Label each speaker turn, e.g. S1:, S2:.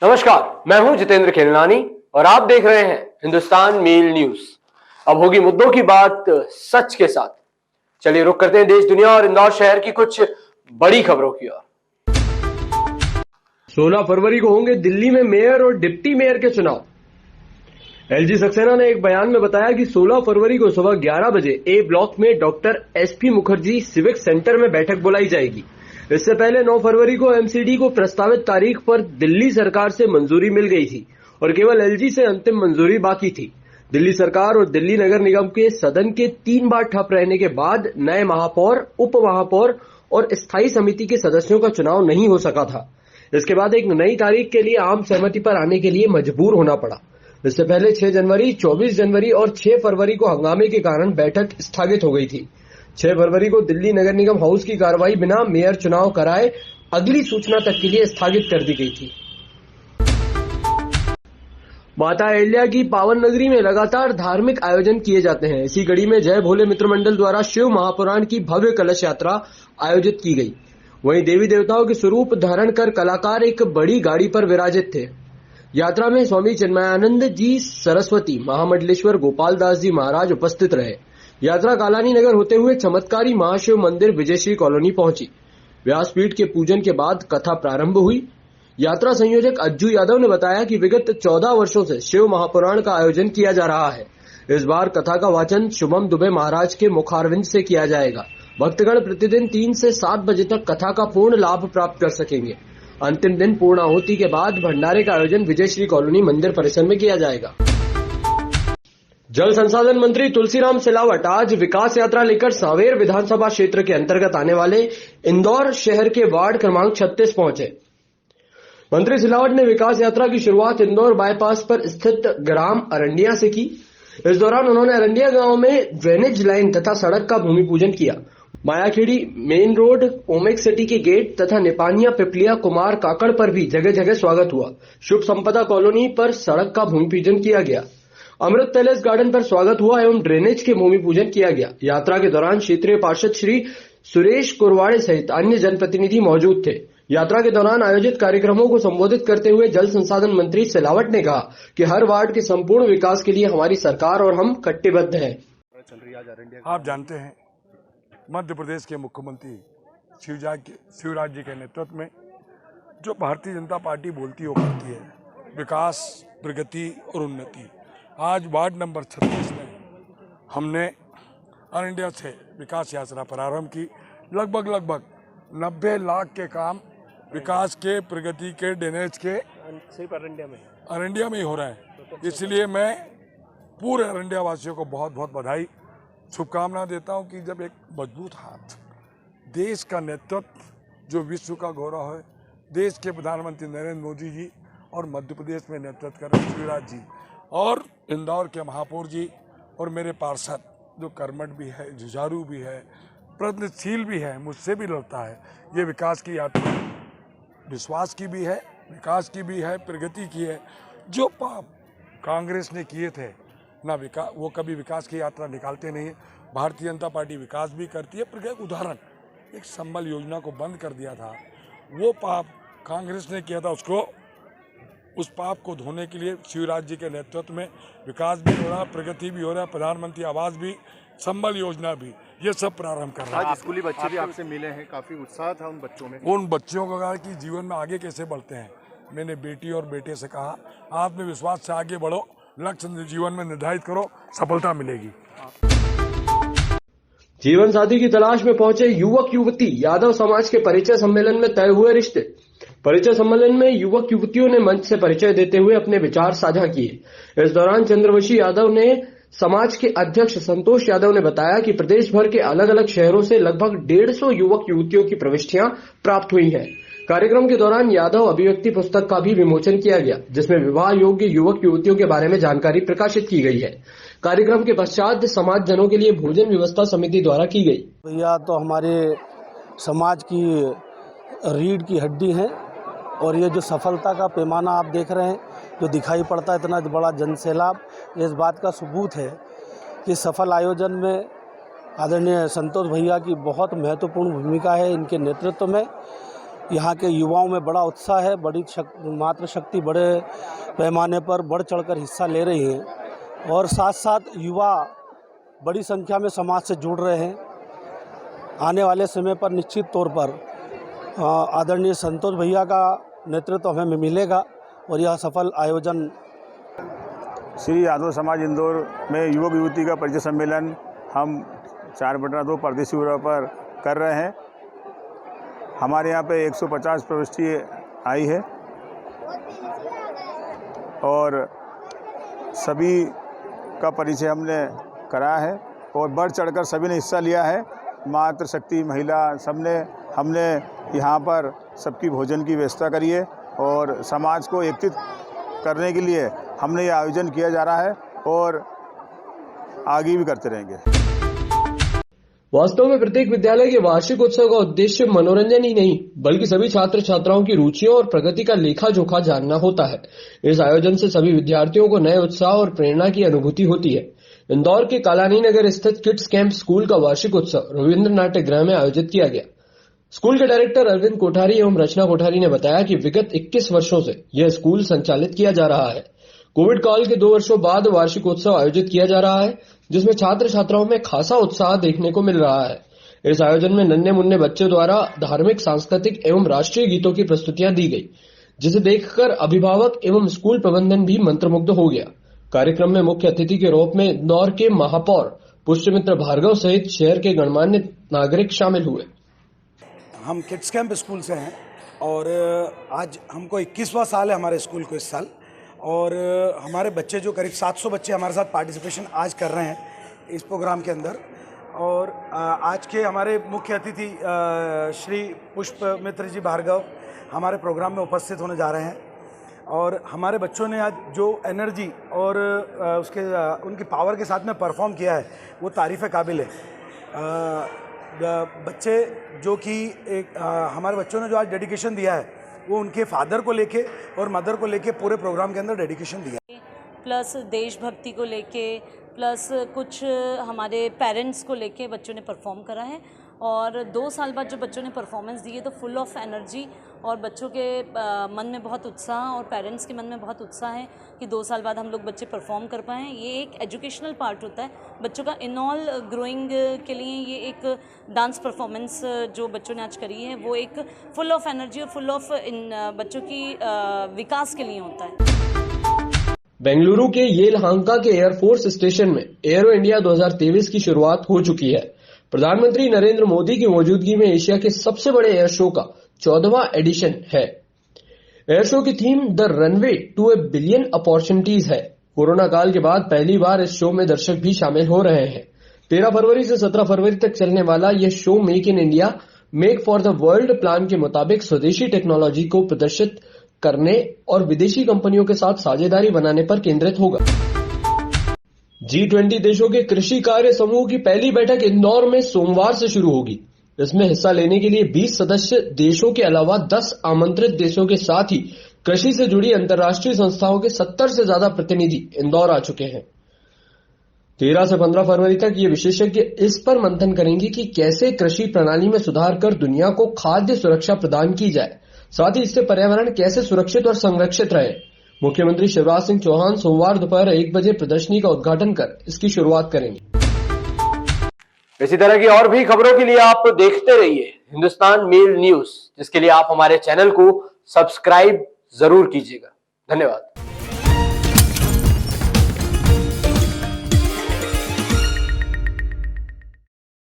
S1: नमस्कार, मैं हूं जितेंद्र खेलनानी और आप देख रहे हैं हिंदुस्तान मेल न्यूज। अब होगी मुद्दों की बात सच के साथ। चलिए रुक करते हैं देश दुनिया और इंदौर शहर की कुछ बड़ी खबरों की ओर। 16 फरवरी को होंगे दिल्ली में मेयर और डिप्टी मेयर के चुनाव। एलजी सक्सेना ने एक बयान में बताया कि 16 फरवरी को सुबह 11 बजे ए ब्लॉक में doctor SP Mukherjee civic centre में बैठक बुलाई जाएगी। इससे पहले 9 फरवरी को एमसीडी को प्रस्तावित तारीख पर दिल्ली सरकार से मंजूरी मिल गई थी और केवल एलजी से अंतिम मंजूरी बाकी थी। दिल्ली सरकार और दिल्ली नगर निगम के सदन के 3 बार ठप रहने के बाद नए महापौर, उप महापौर और स्थायी समिति के सदस्यों का चुनाव नहीं हो सका था। इसके बाद एक नई तारीख के लिए आम सहमति पर आने के लिए मजबूर होना पड़ा। इससे पहले 6 जनवरी, 24 जनवरी और 6 फरवरी को हंगामे के कारण बैठक स्थगित हो गई थी। 6 फरवरी को दिल्ली नगर निगम हाउस की कार्रवाई बिना मेयर चुनाव कराए अगली सूचना तक के लिए स्थगित कर दी गई थी। माता अहिल्या की पावन नगरी में लगातार धार्मिक आयोजन किए जाते हैं। इसी कड़ी में जय भोले मित्र मंडल द्वारा शिव महापुराण की भव्य कलश यात्रा आयोजित की गई। वहीं देवी देवताओं के स्वरूप धारण कर कलाकार एक बड़ी गाड़ी पर विराजित थे। यात्रा में स्वामी चिन्मयानंद जी, सरस्वती, महामंडलेश्वर गोपाल दास जी महाराज उपस्थित रहे। यात्रा कालानी नगर होते हुए चमत्कारी महाशिव मंदिर विजयश्री कॉलोनी पहुंची। व्यासपीठ के पूजन के बाद कथा प्रारंभ हुई। यात्रा संयोजक अज्जू यादव ने बताया कि विगत 14 वर्षों से शिव महापुराण का आयोजन किया जा रहा है। इस बार कथा का वाचन शुभम दुबे महाराज के मुखारविंद से किया जाएगा। भक्तगण प्रतिदिन 3 से 7 बजे तक कथा का पूर्ण लाभ प्राप्त कर सकेंगे। अंतिम दिन पूर्णाहुति के बाद भंडारे का आयोजन विजयश्री कॉलोनी मंदिर परिसर में किया जाएगा। जल संसाधन मंत्री तुलसीराम सिलावट आज विकास यात्रा लेकर सांवेर विधानसभा क्षेत्र के अंतर्गत आने वाले इंदौर शहर के वार्ड क्रमांक 36 पहुंचे। मंत्री सिलावट ने विकास यात्रा की शुरुआत इंदौर बाईपास पर स्थित ग्राम अरंडिया से की। इस दौरान उन्होंने अरंडिया गांव में ड्रेनेज लाइन तथा सड़क का भूमि पूजन किया। मायाखेड़ी मेन रोड, ओमेक सिटी के गेट तथा निपानिया, पिपलिया, कुमार काकड़ पर भी जगह जगह स्वागत हुआ। शुभ संपदा कॉलोनी पर सड़क का भूमि पूजन किया गया। अमृत पैलेस गार्डन पर स्वागत हुआ एवं ड्रेनेज के भूमि पूजन किया गया। यात्रा के दौरान क्षेत्रीय पार्षद श्री सुरेश कुरवाड़े सहित अन्य जनप्रतिनिधि मौजूद थे। यात्रा के दौरान आयोजित कार्यक्रमों को संबोधित करते हुए जल संसाधन मंत्री सिलावट ने कहा कि हर वार्ड के संपूर्ण विकास के लिए हमारी सरकार और हम कटिबद्ध हैं।
S2: आप जानते हैं मध्य प्रदेश के मुख्यमंत्री शिवराज जी के नेतृत्व में जो भारतीय जनता पार्टी बोलती है वो करती है, विकास, प्रगति और उन्नति। आज वार्ड नंबर 36 में हमने अरंडिया से विकास यात्रा प्रारंभ की। लगभग 90 लाख के काम विकास के, प्रगति के, ड्रेनेज के सिर्फ अरंडिया में ही हो रहे हैं। इसलिए मैं पूरे अरंडिया वासियों को बहुत बहुत बधाई, शुभकामना देता हूं कि जब एक मजबूत हाथ, देश का नेतृत्व जो विश्व का गौरव है, देश के प्रधानमंत्री नरेंद्र मोदी जी और मध्य प्रदेश में नेतृत्व कर रहे शिवराज जी और इंदौर के महापौर जी और मेरे पार्षद जो कर्मठ भी है, जुझारू भी है, प्रयत्नशील भी है, मुझसे भी लड़ता है। ये विकास की यात्रा विश्वास की भी है, विकास की भी है, प्रगति की है। जो पाप कांग्रेस ने किए थे ना वो कभी विकास की यात्रा निकालते नहीं है। भारतीय जनता पार्टी विकास भी करती है। एक उदाहरण, एक संबल योजना को बंद कर दिया था, वो पाप कांग्रेस ने किया था, उस पाप को धोने के लिए शिवराज जी के नेतृत्व में विकास भी हो रहा, प्रगति भी हो रहा, प्रधानमंत्री आवास भी, संबल योजना भी, ये सब प्रारंभ कर रहा है।
S3: आज स्कूली बच्चे भी आपसे मिले हैं, काफी उत्साह था उन बच्चों में।
S2: उन बच्चों को कहा कि जीवन में आगे कैसे बढ़ते हैं। मैंने बेटी और बेटे से कहा, आत्मविश्वास से आगे बढ़ो, लक्ष्य जीवन में निर्धारित करो, सफलता मिलेगी।
S1: जीवन साथी की तलाश में पहुंचे युवक युवती, यादव समाज के परिचय सम्मेलन में तय हुए रिश्ते। परिचय सम्मेलन में युवक युवतियों ने मंच से परिचय देते हुए अपने विचार साझा किए। इस दौरान चंद्रवंशी यादव ने समाज के अध्यक्ष संतोष यादव ने बताया कि प्रदेश भर के अलग अलग शहरों से लगभग 150 युवक युवतियों की प्रविष्टियां प्राप्त हुई हैं। कार्यक्रम के दौरान यादव अभिव्यक्ति पुस्तक का भी विमोचन किया गया, जिसमें विवाह योग्य युवक युवतियों के बारे में जानकारी प्रकाशित की गई है। कार्यक्रम के पश्चात समाज जनों के लिए भोजन व्यवस्था समिति द्वारा की गई।
S4: भैया तो हमारे समाज की रीढ़ की हड्डी है और ये जो सफलता का पैमाना आप देख रहे हैं, जो दिखाई पड़ता है इतना बड़ा जनसैलाब, इस बात का सबूत है कि सफल आयोजन में आदरणीय संतोष भैया की बहुत महत्वपूर्ण भूमिका है। इनके नेतृत्व में यहाँ के युवाओं में बड़ा उत्साह है, बड़ी मातृशक्ति बड़े पैमाने पर बढ़ चढ़कर हिस्सा ले रही है और साथ साथ युवा बड़ी संख्या में समाज से जुड़ रहे हैं। आने वाले समय पर निश्चित तौर पर आदरणीय संतोष भैया का नेतृत्व हमें मिलेगा और यह सफल आयोजन।
S5: श्री यादव समाज इंदौर में युवक युवती का परिचय सम्मेलन हम 4/2 परदेशी उड़ान पर कर रहे हैं। हमारे यहाँ पे 150 प्रविष्टि आई है और सभी का परिचय हमने कराया है और बढ़ चढ़कर सभी ने हिस्सा लिया है। मातृशक्ति महिला सबने हमने यहाँ पर सबकी भोजन की व्यवस्था करी है और समाज को एकत्रित करने के लिए हमने ये आयोजन किया जा रहा है और आगे भी करते रहेंगे।
S1: वास्तव में प्रत्येक विद्यालय के वार्षिक उत्सव का उद्देश्य मनोरंजन ही नहीं बल्कि सभी छात्र छात्राओं की रुचियों और प्रगति का लेखा जोखा जानना होता है। इस आयोजन से सभी विद्यार्थियों को नए उत्साह और प्रेरणा की अनुभूति होती है। इंदौर के कालानी नगर स्थित किड्स कैंप स्कूल का वार्षिक उत्सव रविन्द्र नाट्य गृह में आयोजित किया गया। स्कूल के डायरेक्टर अरविंद कोठारी एवं रचना कोठारी ने बताया कि विगत 21 वर्षों से यह स्कूल संचालित किया जा रहा है। कोविड काल के 2 वर्षों बाद वार्षिक उत्सव आयोजित किया जा रहा है, जिसमें छात्र छात्राओं में खासा उत्साह देखने को मिल रहा है। इस आयोजन में नन्हे मुन्ने बच्चों द्वारा धार्मिक, सांस्कृतिक एवं राष्ट्रीय गीतों की प्रस्तुतियां दी गई, जिसे देखकर अभिभावक एवं स्कूल प्रबंधन भी मंत्रमुग्ध हो गया। कार्यक्रम में मुख्य अतिथि के रूप में इंदौर के महापौर पुष्यमित्र भार्गव सहित शहर के गणमान्य नागरिक शामिल हुए।
S6: हम किड्स कैंप स्कूल से हैं और आज हमको 21वां साल है हमारे स्कूल को इस साल, और हमारे बच्चे जो करीब 700 बच्चे हमारे साथ पार्टिसिपेशन आज कर रहे हैं इस प्रोग्राम के अंदर। और आज के हमारे मुख्य अतिथि श्री पुष्यमित्र जी भार्गव हमारे प्रोग्राम में उपस्थित होने जा रहे हैं और हमारे बच्चों ने आज जो एनर्जी और उनकी पावर के साथ में परफॉर्म किया है वो तारीफ़ काबिल है। बच्चे जो कि हमारे बच्चों ने जो आज डेडिकेशन दिया है वो उनके फादर को लेके और मदर को लेके पूरे प्रोग्राम के अंदर डेडिकेशन दिया,
S7: प्लस देशभक्ति को लेके, प्लस कुछ हमारे पेरेंट्स को लेके बच्चों ने परफॉर्म करा है। और 2 साल बाद जो बच्चों ने परफॉर्मेंस दी है तो फुल ऑफ एनर्जी और बच्चों के मन में बहुत उत्साह और पेरेंट्स के मन में बहुत उत्साह है कि 2 साल बाद हम लोग बच्चे परफॉर्म कर पाएँ। ये एक एजुकेशनल पार्ट होता है बच्चों का इन ऑल ग्रोइंग के लिए। ये एक डांस परफॉर्मेंस जो बच्चों ने आज करी है वो एक फुल ऑफ एनर्जी और फुल ऑफ इन बच्चों की विकास के लिए होता है।
S1: बेंगलुरु के येलहांका के एयरफोर्स स्टेशन में एरो इंडिया 2023 की शुरुआत हो चुकी है। प्रधानमंत्री नरेंद्र मोदी की मौजूदगी में एशिया के सबसे बड़े एयर शो का 14वां एडिशन है। एयर शो की theme the runway to a billion opportunities है। कोरोना काल के बाद पहली बार इस शो में दर्शक भी शामिल हो रहे हैं। 13 फरवरी से 17 फरवरी तक चलने वाला यह show make in India, make for the world plan के मुताबिक स्वदेशी टेक्नोलॉजी को प्रदर्शित करने और विदेशी कंपनियों के साथ साझेदारी बनाने पर केंद्रित होगा। G20 देशों के कृषि कार्य समूह की पहली बैठक इंदौर में सोमवार से शुरू होगी। इसमें हिस्सा लेने के लिए 20 सदस्य देशों के अलावा 10 आमंत्रित देशों के साथ ही कृषि से जुड़ी अंतर्राष्ट्रीय संस्थाओं के 70 से ज्यादा प्रतिनिधि इंदौर आ चुके हैं। 13 से 15 फरवरी तक ये विशेषज्ञ इस पर मंथन करेंगे कि कैसे कृषि प्रणाली में सुधार कर दुनिया को खाद्य सुरक्षा प्रदान की जाए, साथ ही इससे पर्यावरण कैसे सुरक्षित और संरक्षित रहे। मुख्यमंत्री शिवराज सिंह चौहान सोमवार दोपहर 1 बजे प्रदर्शनी का उद्घाटन कर इसकी शुरुआत करेंगे।
S8: इसी तरह की और भी खबरों के लिए आप देखते रहिए हिंदुस्तान मेल न्यूज, जिसके लिए आप हमारे चैनल को सब्सक्राइब जरूर कीजिएगा। धन्यवाद।